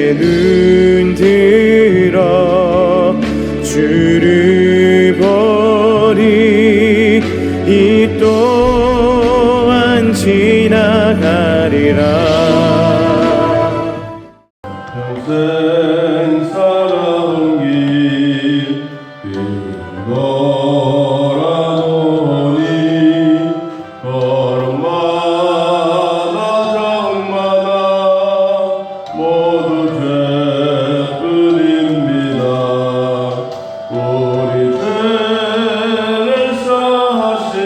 내 눈 들어 주를 보리. 이 또한 지나가리라. 평생 살아온 길 돌아보니 걸음마다 장마다 모두 죄뿐입니다. 우리 죄를 사하신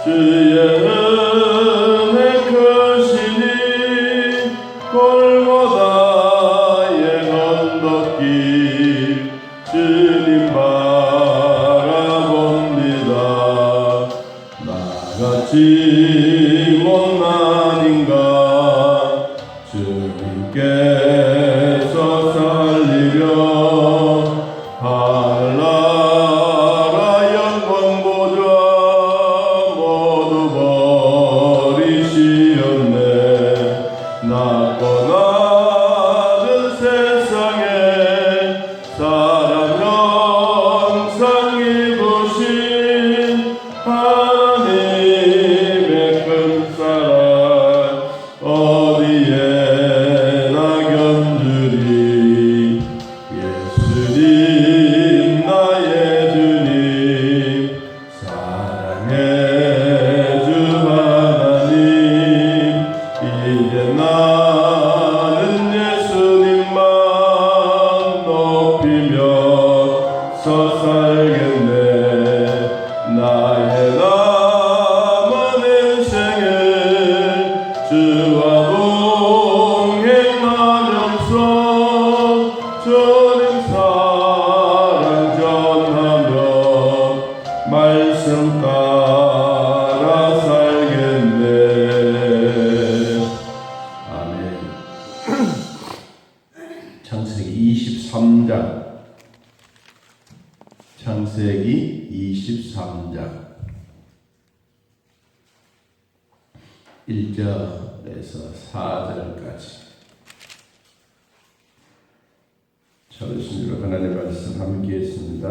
주의 은혜 크시니 골고다의 언덕길 주님 바라봅니다. 나같이 못난인가 주님께서 살리려 하늘나라 영광보좌 모두 버리시었네. 낮고 낮은 세상에 사랑 형상 입으신 하나님의 큰 사랑 어디에나 견주리. 예수님 나의 주님 사랑해 주 하나님. 이제 나는 예수님만 높이며 서 살겠네. 나의 남은 인생을 주와 동행하면서 주님 사랑 전하며 말씀 따라 살겠네. 아멘. 창세기 23장. 창세기 23장 1절에서 4절까지. çalış으로 하나님 말씀 함께 했습니다.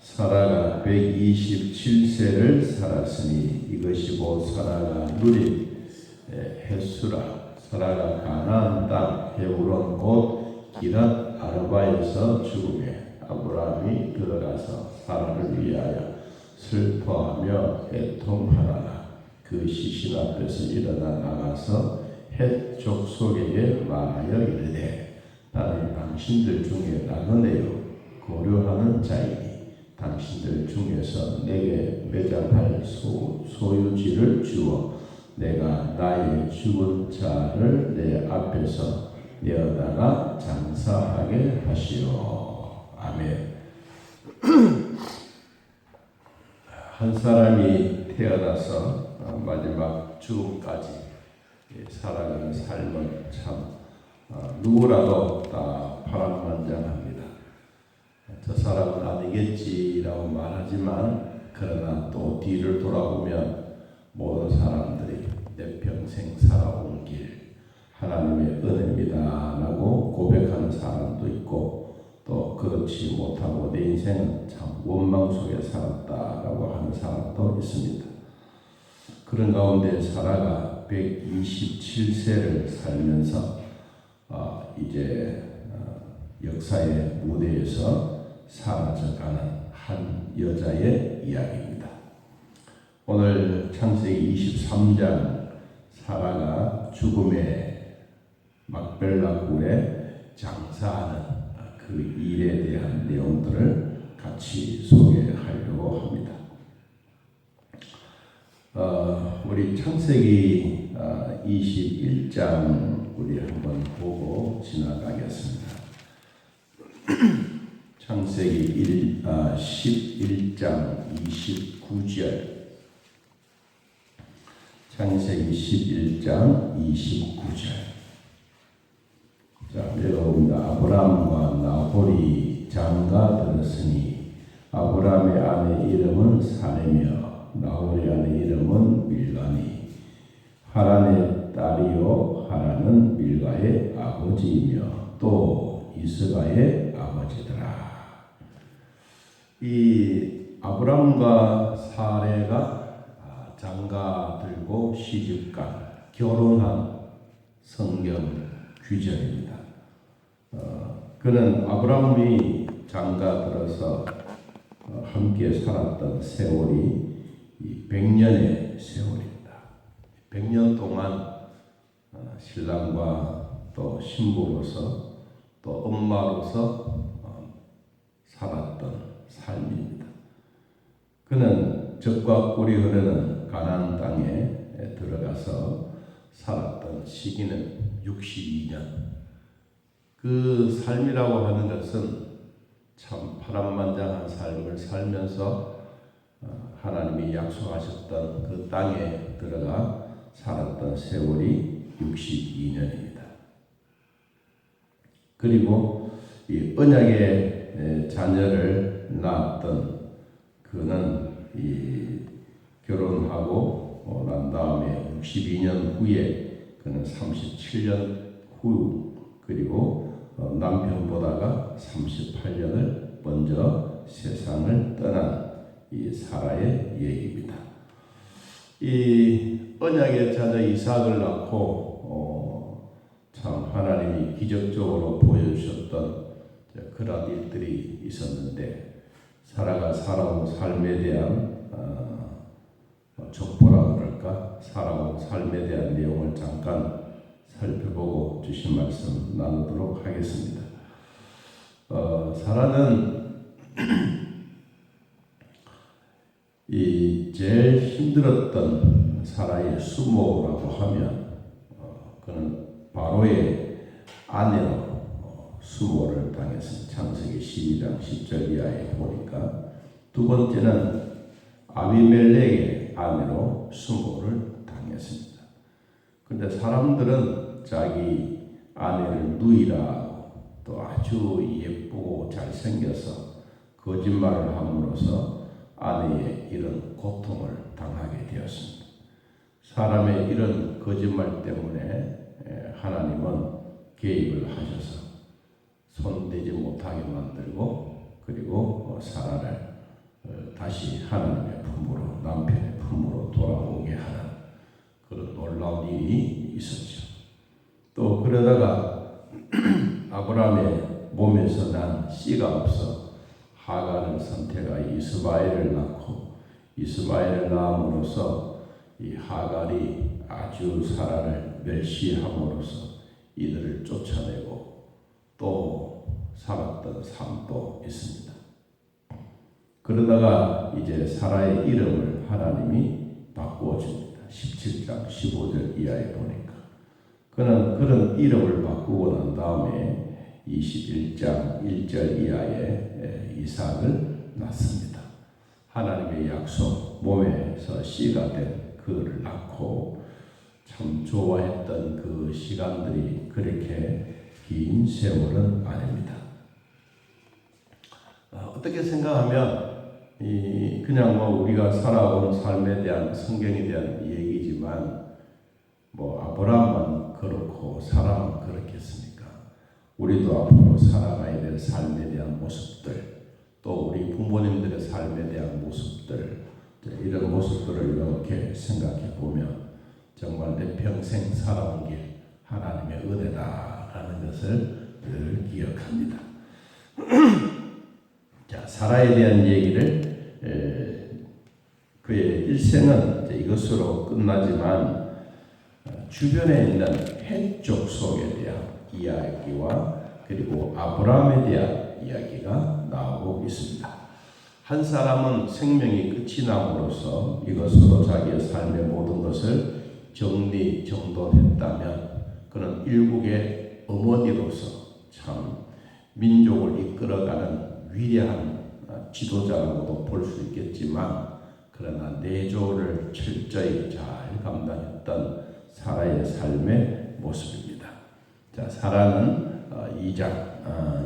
사라가 127세를 살았으니 이것이 곧 사라가 누린 햇수라. 사라가 가나안 땅 헤브론 곧 기랏 아르바에서 죽음에 아브라함이 들어가서 사라를 위하여 슬퍼하며 애통하다가 그 시신 앞에서 일어나 나가서 헷 족속에게 말하여 이르되 나는 당신들 중에 나그네요 고려하는 자이니 당신들 중에서 내게 매장할 소유지를 주어 내가 나의 죽은 자를 내 앞에서 내어다가 장사하게 하시오. 아멘. 한 사람이 태어나서 마지막 죽음까지 살아가는 삶은 참 누구라도 다 파란만장합니다. 저 사람은 아니겠지라고 말하지만 그러나 또 뒤를 돌아보면 모든 사람들이 내 평생 살아온 길 하나님의 은혜입니다라고 고백하는 사람도 있고 또 그렇지 못하고 내 인생은 참 원망 속에 살았다라고 하는 사람도 있습니다. 그런 가운데 사라가 127세를 살면서 이제 역사의 무대에서 사라져가는 한 여자의 이야기입니다. 오늘 창세기 23장 사라가 죽음의 막벨라 굴에 장사하는 그 일에 대한 내용들을 같이 소개하려고 합니다. 우리 창세기 21장 우리 한번 보고 지나가겠습니다. 창세기 11장 29절. 창세기 11장 29절. 자, 읽어봅니다. 아브람과 나홀이 장가 들었으니 아브람의 아내 이름은 사레며 나홀의 아내 이름은 밀가니 하란의 딸이요 하란은 밀가의 아버지이며 또 이스가의 아버지더라. 이 아브람과 사레가 장가들고 시집간 결혼한 성경 규정입니다. 그는 아브람이 장가들어서 함께 살았던 세월이 100년의 세월입니다. 100년 동안 신랑과 또 신부로서 또 엄마로서 살았던 삶입니다. 그는 젖과 꿀이 흐르는 가나안 땅에 들어가서 살았던 시기는 62년. 그 삶이라고 하는 것은 참 파란만장한 삶을 살면서 하나님이 약속하셨던 그 땅에 들어가 살았던 세월이 62년입니다. 그리고 이 언약의 자녀를 낳았던 그는 이 결혼하고 난 다음에 62년 후에 그는 37년 후 그리고 남편보다가 38년을 먼저 세상을 떠난 이 사라의 얘기입니다. 이 언약의 자녀 이삭을 낳고 참 하나님이 기적적으로 보여주셨던 그런 일들이 있었는데 사라가 살아온 삶에 대한 족보라 그럴까 살아온 삶에 대한 내용을 잠깐 살펴보고 주신 말씀 나누도록 하겠습니다. 사라는 이 제일 힘들었던 사라의 수모라고 하면 그는 바로의 아내로 수모를 당했습니다. 창세기 12장 10절 이하에 보니까 두 번째는 아비멜렉의 아내로 수모를 당했습니다. 그런데 사람들은 자기 아내를 누이라 또 아주 예쁘고 잘생겨서 거짓말을 함으로써 아내의 이런 고통을 당하게 되었습니다. 사람의 이런 거짓말 때문에 하나님은 개입을 하셔서 손대지 못하게 만들고 그리고 사라를 다시 하나님의 품으로 남편의 품으로 돌아오게 하는 그런 놀라운 일이 있었죠. 또 그러다가 아브라함의 몸에서 난 씨가 없어 하갈을 선택하여 이스마엘을 낳고 이스마엘을 낳음으로써 이 하갈이 아주 사라를 멸시함으로써 이들을 쫓아내고 또 살았던 삶도 있습니다. 그러다가 이제 사라의 이름을 하나님이 바꾸어 줍니다. 17장 15절 이하에 보니까 그는 그런 이름을 바꾸고 난 다음에 21장 1절 이하에 이삭을 낳습니다. 하나님의 약속 몸에서 씨가 된 그를 낳고 참 좋아했던 그 시간들이 그렇게 긴 세월은 아닙니다. 어떻게 생각하면 그냥 우리가 살아온 삶에 대한 성경에 대한 얘기지만 아브라함만 그렇고 사라만 그렇겠습니까? 우리도 앞으로 살아가야 될 삶에 대한 모습들 또 우리 부모님들의 삶에 대한 모습들 이런 모습들을 이렇게 생각해 보면 정말 내 평생 살아온 길 하나님의 은혜다라는 것을 늘 기억합니다. 자, 사라에 대한 얘기를 그의 일생은 이것으로 끝나지만 주변에 있는 헷족 속에 대한 이야기와 그리고 아브라함에 대한 이야기가 나오고 있습니다. 한 사람은 생명이 끝이 남으로써 이것으로 자기의 삶의 모든 것을 정리정돈했다면 그는 일국의 어머니로서 참 민족을 이끌어가는 위대한 지도자라고도 볼 수 있겠지만 그러나 내조를 철저히 잘 감당했던 사라의 삶의 모습입니다. 자, 사라는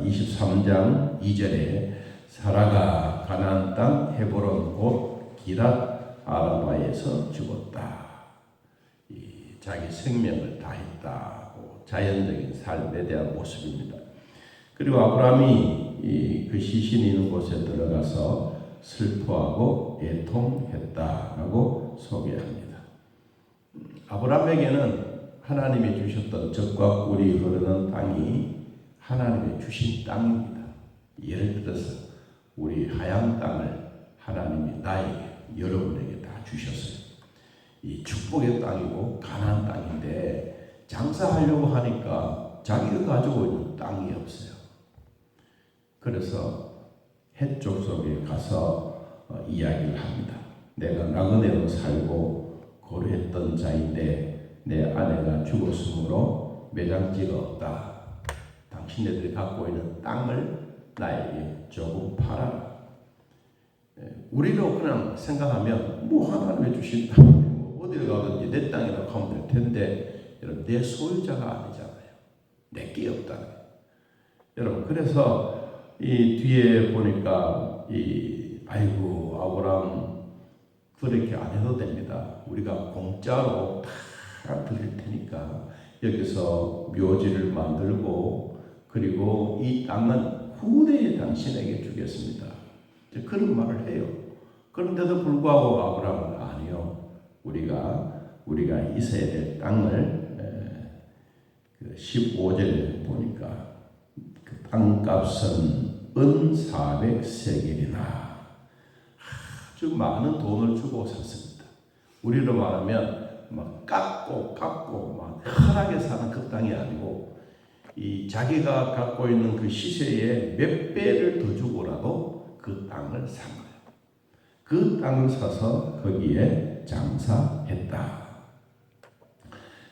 23장 2절에 사라가 가나안 땅 헤브론 곧 기랏 아라바에서 죽었다. 자기 생명을 다했다고 자연적인 삶에 대한 모습입니다. 그리고 아브라함이 그 시신이 있는 곳에 들어가서 슬퍼하고 애통했다라고 소개합니다. 아브라함에게는 하나님이 주셨던 젖과 꿀이 흐르는 땅이 하나님이 주신 땅입니다. 예를 들어서 우리 하양 땅을 하나님이 나에게, 여러분에게 다 주셨어요. 이 축복의 땅이고 가나안 땅인데 장사하려고 하니까 자기가 가지고 있는 땅이 없어요. 그래서 해쪽 속에 가서 이야기를 합니다. 내가 나그네로 살고 고려했던 자인데 내 아내가 죽었으므로 매장지가 없다. 당신네들이 갖고 있는 땅을 나에게 조금 팔아라. 우리로 그냥 생각하면 뭐 하나님이 주신 땅, 뭐 어디를 가든지 내 땅이라고 하면 될 텐데 여러분 내 소유자가 아니잖아요. 내게 없다는 거예요. 여러분 그래서 이 뒤에 보니까 아이고 아브라함 그렇게 안 해도 됩니다. 우리가 공짜로 다 드릴 테니까 여기서 묘지를 만들고 그리고 이 땅은 후대에 당신에게 주겠습니다. 그런 말을 해요. 그런데도 불구하고 아브라함은 아니요. 우리가 있어야 될 땅을 15절에 보니까 그 땅값은 은 400세겔이나 아주 많은 돈을 주고 샀습니다. 우리로 말하면 막 깎고 막 흔하게 사는 그 땅이 아니고 이 자기가 갖고 있는 그 시세에 몇 배를 더 주고라도 그 땅을 산 거예요. 그 땅을 사서 거기에 장사했다.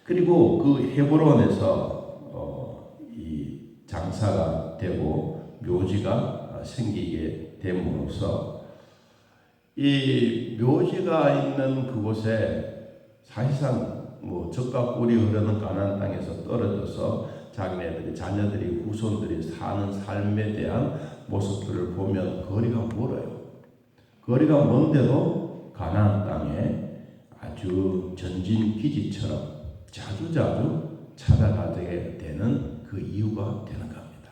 그리고 그 헤브론에서 이 장사가 되고 묘지가 생기게 됨으로써 이 묘지가 있는 그곳에 사실상 뭐 젖과 꿀이 흐르는 가나안 땅에서 떨어져서 자기네들이 자녀들이 후손들이 사는 삶에 대한 모습들을 보면 거리가 멀어요. 거리가 먼데도 가나안 땅에 아주 전진 기지처럼 자주 찾아가게 되는 그 이유가 되는 겁니다.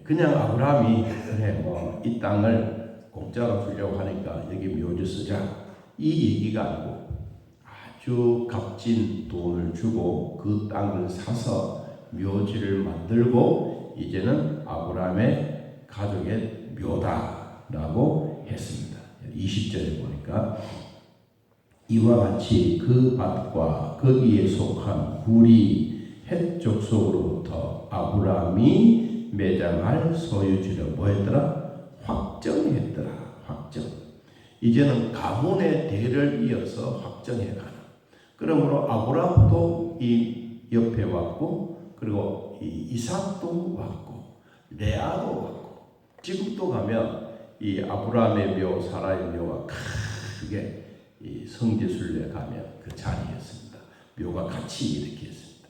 그냥 아브라함이 그래 뭐 이 땅을 공짜로 주려고 하니까 여기 묘지 쓰자 이 얘기가 아니고 아주 값진 돈을 주고 그 땅을 사서 묘지를 만들고 이제는 아브라함의 가족의 묘다라고 했습니다. 20절에 보니까 이와 같이 그 밭과 거기에 속한 굴이 헷 족속으로부터 아브라함이 매장할 소유지를 뭐했더라? 확정했더라. 확정. 이제는 가문의 대를 이어서 확정해 가는. 그러므로 아브라함도 이 옆에 왔고 그리고 이삭도 왔고 레아도 왔고 지금도 가면 이 아브라함의 묘, 사라의 묘가 크게 이 성지순례 가면 그 자리였습니다. 묘가 같이 이렇게 했습니다.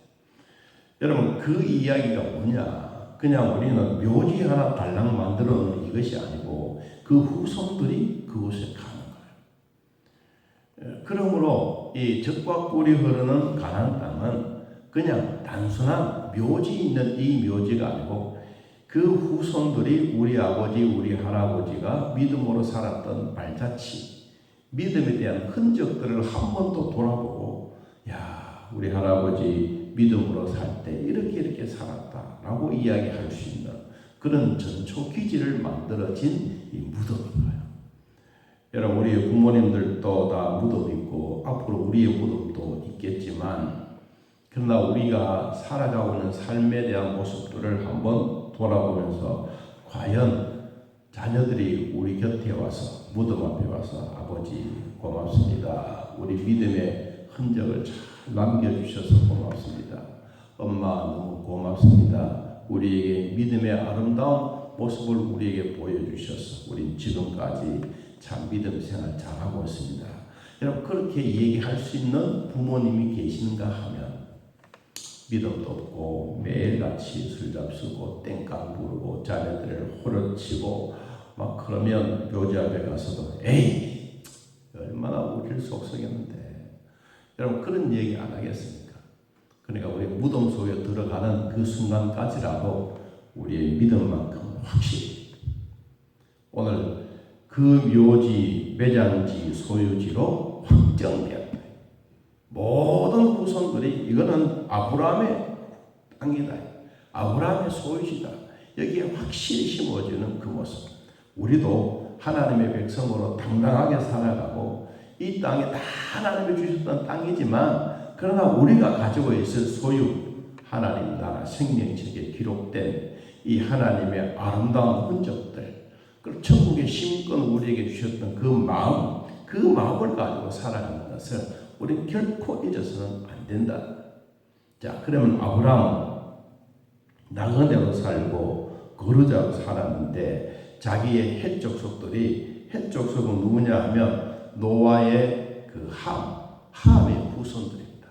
여러분 그 이야기가 뭐냐? 그냥 우리는 묘지 하나 달랑 만들어 놓은 이것이 아니고 그 후손들이 그곳에 가는 거예요. 그러므로 이 젖과 꿀이 흐르는 가나안 땅은 그냥 단순한 묘지 있는 이 묘지가 아니고 그 후손들이 우리 아버지, 우리 할아버지가 믿음으로 살았던 발자취, 믿음에 대한 흔적들을 한 번 더 돌아보고 야, 우리 할아버지 믿음으로 살 때 이렇게 살았다라고 이야기할 수 있는 그런 전초기지를 만들어진 이 무덤인 거예요. 여러분 우리 부모님들도 다 무덤 있고 앞으로 우리의 무덤도 있겠지만 그러나 우리가 살아가고 있는 삶에 대한 모습들을 한번 돌아보면서 과연 자녀들이 우리 곁에 와서 무덤 앞에 와서 아버지 고맙습니다. 우리 믿음의 흔적을 잘 남겨주셔서 고맙습니다. 엄마 너무 고맙습니다. 우리에게 믿음의 아름다운 모습을 우리에게 보여주셔서 우리 지금까지 참 믿음 생활 잘하고 있습니다. 여러분 그렇게 얘기할 수 있는 부모님이 계시는가 하면 믿음도 없고 매일같이 술 잡수고 땡깡 부르고 자녀들을 호러치고 막 그러면 묘지 앞에 가서도 에이 얼마나 우리를 속썩였는데 여러분 그런 얘기 안 하겠습니까? 그러니까 우리 무덤 속에 들어가는 그 순간까지라도 우리의 믿음만큼 확실히 오늘 그 묘지, 매장지, 소유지로 확정되었다. 모든 후손들이 이거는 아브라함의 땅이다. 아브라함의 소유지다. 여기에 확실히 심어지는 그 모습. 우리도 하나님의 백성으로 당당하게 살아가고 이 땅이 다 하나님이 주셨던 땅이지만 그러나 우리가 가지고 있을 소유, 하나님 나라 생명책에 기록된 이 하나님의 아름다운 흔적들, 그리고 천국의 심권 우리에게 주셨던 그 마음을 가지고 살아가는 것을 우리는 결코 잊어서는 안 된다. 자, 그러면 아브라함은 나그네로 살고 거르자로 살았는데 자기의 헷 족속들이, 헷 족속은 누구냐 하면 노아의 그 함의 후손들입니다.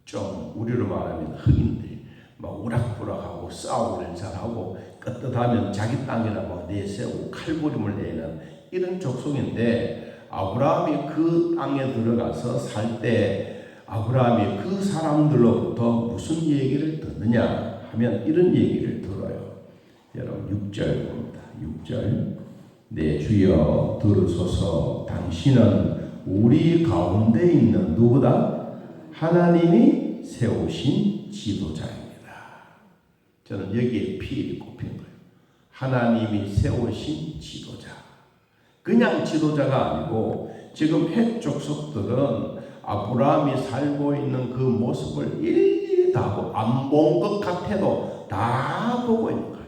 좀 우리로 말하면 흑인들, 막 우락부락하고 싸우기를 잘하고 끄떡하면 자기 땅이라 막 내세우고 칼부림을 내는 이런 족속인데 아브라함이 그 땅에 들어가서 살 때 아브라함이 그 사람들로부터 무슨 얘기를 듣느냐 하면 이런 얘기를 들어요. 여러분 6절 봅니다. 6절 내 주여 들으소서 당신은 우리 가운데 있는 누구다? 하나님이 세우신 지도자입니다. 저는 여기에 피를 꼽힌 거예요. 하나님이 세우신 지도자. 그냥 지도자가 아니고 지금 헷 족속들은 아브라함이 살고 있는 그 모습을 일일이 다 보고 안 본 것 같아도 다 보고 있는 거예요.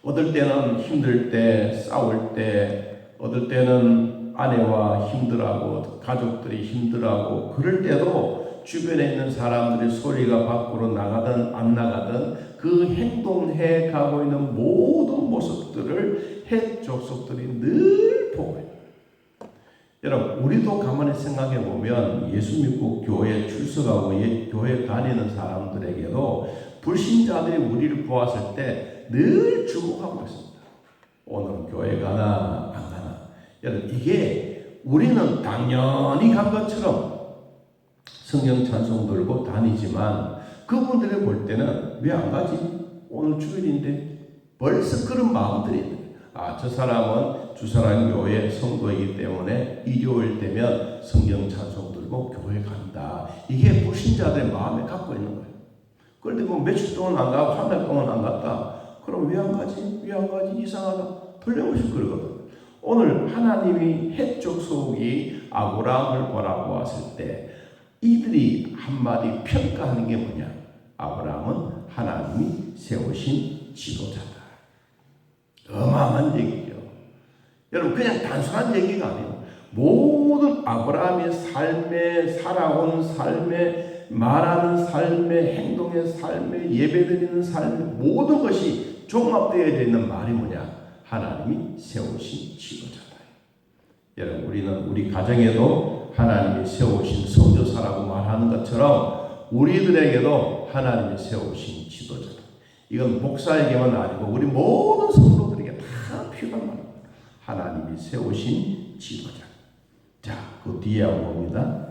어떨 때는 힘들 때, 싸울 때, 어떨 때는 아내와 힘들어하고 가족들이 힘들어하고 그럴 때도 주변에 있는 사람들이 소리가 밖으로 나가든 안 나가든 그 행동해 가고 있는 모든 모습들을 헷 족속들이 늘 보고 있어요. 여러분 우리도 가만히 생각해 보면 예수 믿고 교회에 출석하고 교회 다니는 사람들에게도 불신자들이 우리를 보았을 때 늘 주목하고 있습니다. 오늘은 교회 가나 안 가나. 여러분 이게 우리는 당연히 간 것처럼 성경 찬송 들고 다니지만 그분들이 볼 때는 왜 안 가지? 오늘 주일인데 벌써 그런 마음들이 있는 거예요. 아, 저 사람은 주사랑 교회 성도이기 때문에 일요일 되면 성경 찬송 들고 교회 간다. 이게 불신자들의 마음에 갖고 있는 거예요. 그런데 뭐 며칠 동안 안 가고 한 달 동안 안 갔다. 그럼 왜 안 가지? 왜 안 가지? 이상하다. 틀림없이 그러거든. 오늘 하나님이 헷 족속이 아브라함을 바라보았을 때 이들이 한마디 평가하는 게 뭐냐? 아브라함은 하나님이 세우신 지도자다. 어마어마한 얘기죠. 여러분 그냥 단순한 얘기가 아니에요. 모든 아브라함의 삶에 살아온 삶에 말하는 삶의 행동의 삶의 예배드리는 삶의 모든 것이 종합되어져 있는 말이 뭐냐? 하나님이 세우신 지도자다. 여러분 우리는 우리 가정에도 하나님이 세우신 선교사라고 말하는 것처럼 우리들에게도 하나님이 세우신 지도자다. 이건 목사에게만 아니고 우리 모든 성도들에게 다 필요한 말입니다. 하나님이 세우신 지도자. 자, 그 뒤에 봅니다.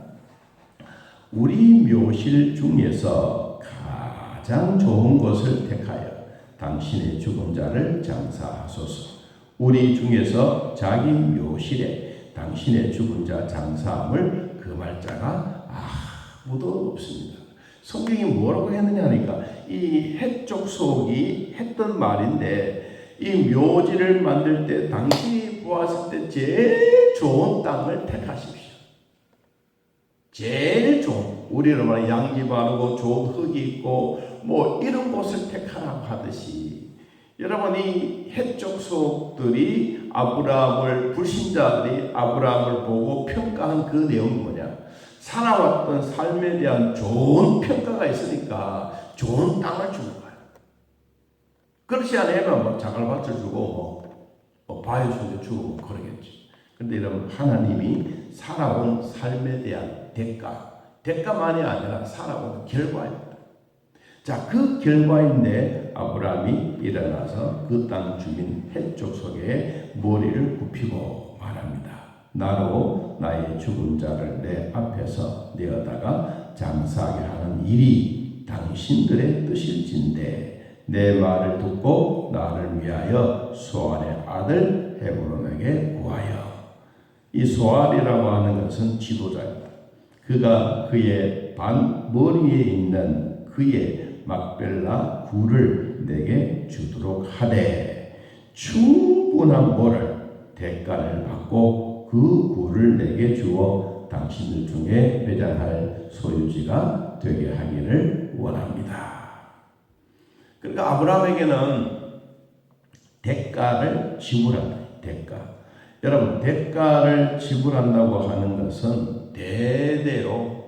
우리 묘실 중에서 가장 좋은 것을 택하여 당신의 죽은 자를 장사하소서. 우리 중에서 자기 묘실에 당신의 죽은 자 장사함을 금할 자가 아무도 없습니다. 성경이 뭐라고 했느냐 하니까 이 헷 족속이 했던 말인데 이 묘지를 만들 때 당신이 보았을 때 제일 좋은 땅을 택하십시오. 제일 좋은, 우리로 말하면 양지 바르고 좋은 흙이 있고 뭐 이런 곳을 택하라고 하듯이 여러분 이 헷 족속들이 아브라함을 불신자들이 아브라함을 보고 평가한 그 내용이 뭐냐? 살아왔던 삶에 대한 좋은 평가가 있으니까 좋은 땅을 주는 거예요. 그렇지 않으면 뭐 자갈밭을 주고 뭐 바위숲을 주고 뭐 그러겠지. 그런데 여러분 하나님이 살아온 삶에 대한 대가만이 아니라 살아온 결과입니다. 자, 그 결과인데 아브라함이 일어나서 그 땅 주민 헷 족속에 머리를 굽히고 말합니다. 나로 나의 죽은 자를 내 앞에서 내어다가 장사하게 하는 일이 당신들의 뜻일진데 내 말을 듣고 나를 위하여 소알의 아들 헤브론에게 구하여. 이 소알이라고 하는 것은 지도자입니다. 그가 그의 머리에 있는 그의 막벨라 굴을 내게 주도록 하되 충분한 벌을 대가를 받고 그 굴을 내게 주어 당신들 중에 매장할 소유지가 되게 하기를 원합니다. 그러니까 아브라함에게는 대가를 지불한다. 대가. 여러분, 대가를 지불한다고 하는 것은 대대로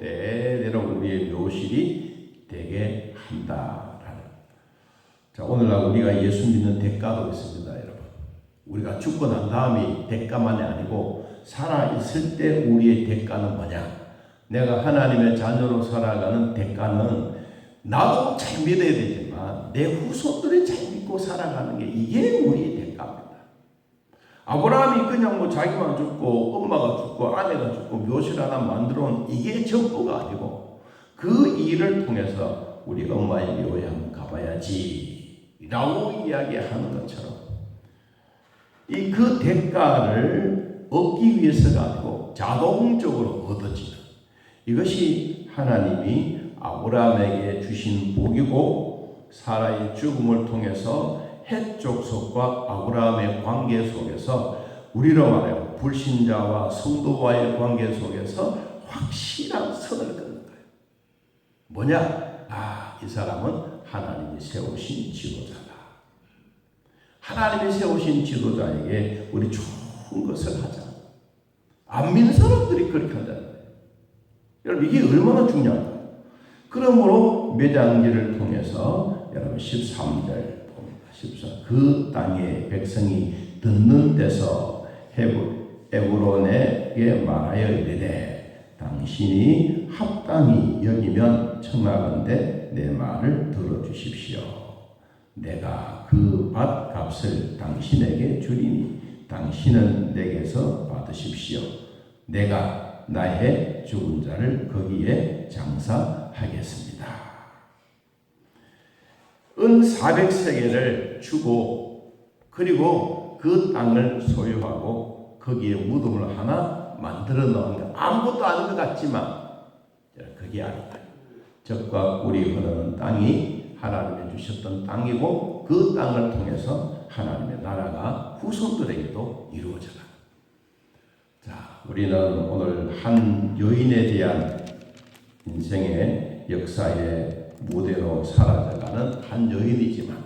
우리의 묘실이 되게 한다라는. 자, 오늘날 우리가 예수 믿는 대가도 있습니다, 여러분. 우리가 죽고 난 다음이 대가만이 아니고 살아 있을 때 우리의 대가는 뭐냐? 내가 하나님의 자녀로 살아가는 대가는 나도 잘 믿어야 되지만 내 후손들이 잘 믿고 살아가는 게 이게 우리의 대가입니다. 아브라함이 그냥 뭐 자기만 죽고 엄마가 죽고 아내가 죽고 묘실 하나 만들어 온 이게 전부가 아니고 그 일을 통해서 우리 엄마의 묘에 한번 가봐야지 라고 이야기하는 것처럼 그 대가를 얻기 위해서가 아니고 자동적으로 얻어지는 이것이 하나님이 아브라함에게 주신 복이고 사라의 죽음을 통해서 헷 족속과 아브라함의 관계 속에서 우리로 말하여 불신자와 성도와의 관계 속에서 확실한 선을 긋는 거예요. 뭐냐? 이 사람은 하나님이 세우신 지도자다. 하나님이 세우신 지도자에게 우리 좋은 것을 하자. 안 믿는 사람들이 그렇게 한다는 거예요. 여러분, 이게 얼마나 중요한가요? 그러므로 매장지를 통해서 여러분 13절 봅니다. 14. 그 땅의 백성이 듣는 데서 에브론에게 말하여 이르되 당신이 합당히 여기면 청하건대 내 말을 들어주십시오. 내가 그 밭 값을 당신에게 주리니 당신은 내게서 받으십시오. 내가 나의 죽은 자를 거기에 장사하겠습니다. 은 400세겔을 주고 그리고 그 땅을 소유하고 거기에 무덤을 하나 만들어 놓은 것, 아무것도 아닌 것 같지만 그게 아니다. 젖과 꿀이 흐르는 땅이 하나님이 주셨던 땅이고 그 땅을 통해서 하나님의 나라가 후손들에게도 이루어져라. 자, 우리는 오늘 한 여인에 대한 인생의 역사의 무대로 사라져가는 한 여인이지만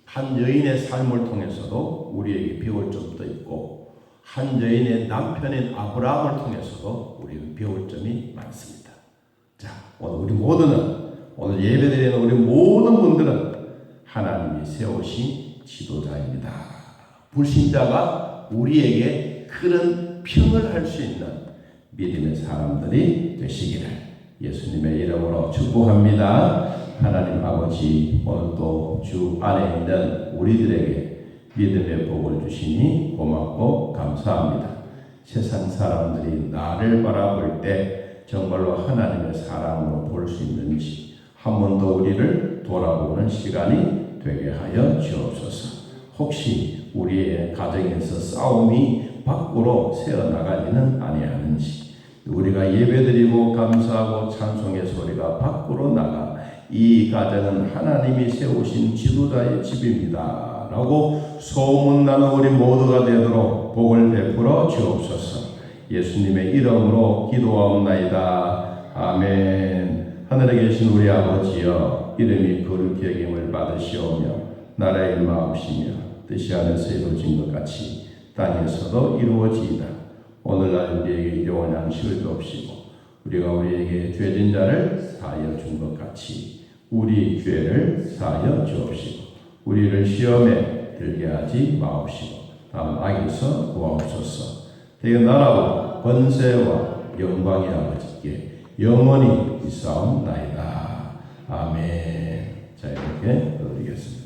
한 여인의 삶을 통해서도 우리에게 배울 점도 있고 한 여인의 남편인 아브라함을 통해서도 우리는 배울 점이 많습니다. 자, 오늘 우리 모두는 오늘 예배드리는 우리 모든 분들은 하나님이 세우신 지도자입니다. 불신자가 우리에게 그런 평을 할 수 있는 믿음의 사람들이 되시기를 예수님의 이름으로 축복합니다. 하나님 아버지, 오늘도 주 안에 있는 우리들에게 믿음의 복을 주시니 고맙고 감사합니다. 세상 사람들이 나를 바라볼 때 정말로 하나님의 사랑으로 볼 수 있는지 한 번 더 우리를 돌아보는 시간이 되게 하여 주옵소서. 혹시 우리의 가정에서 싸움이 밖으로 새어나가지는 아니하는지 우리가 예배드리고 감사하고 찬송의 소리가 밖으로 나가 이 가정은 하나님이 세우신 지도자의 집입니다 라고 소문나는 우리 모두가 되도록 복을 베풀어 주옵소서. 예수님의 이름으로 기도하옵나이다. 아멘. 하늘에 계신 우리 아버지여, 이름이 거룩히 여김을 받으시오며 나라의 마옵시며 뜻이 하늘에서 이루어진 것 같이 땅에서도 이루어지이다. 오늘날 우리에게 일용할 양식을 주옵시고 우리가 우리에게 죄진 자를 사하여 준 것 같이 우리 죄를 사하여 주옵시고 우리를 시험에 들게 하지 마옵시고 다만 악에서 구하옵소서. 대개 나라와 권세와 영광이 아버지께 영원히 있사옵나이다. 아멘. 자, 이렇게 드리겠습니다.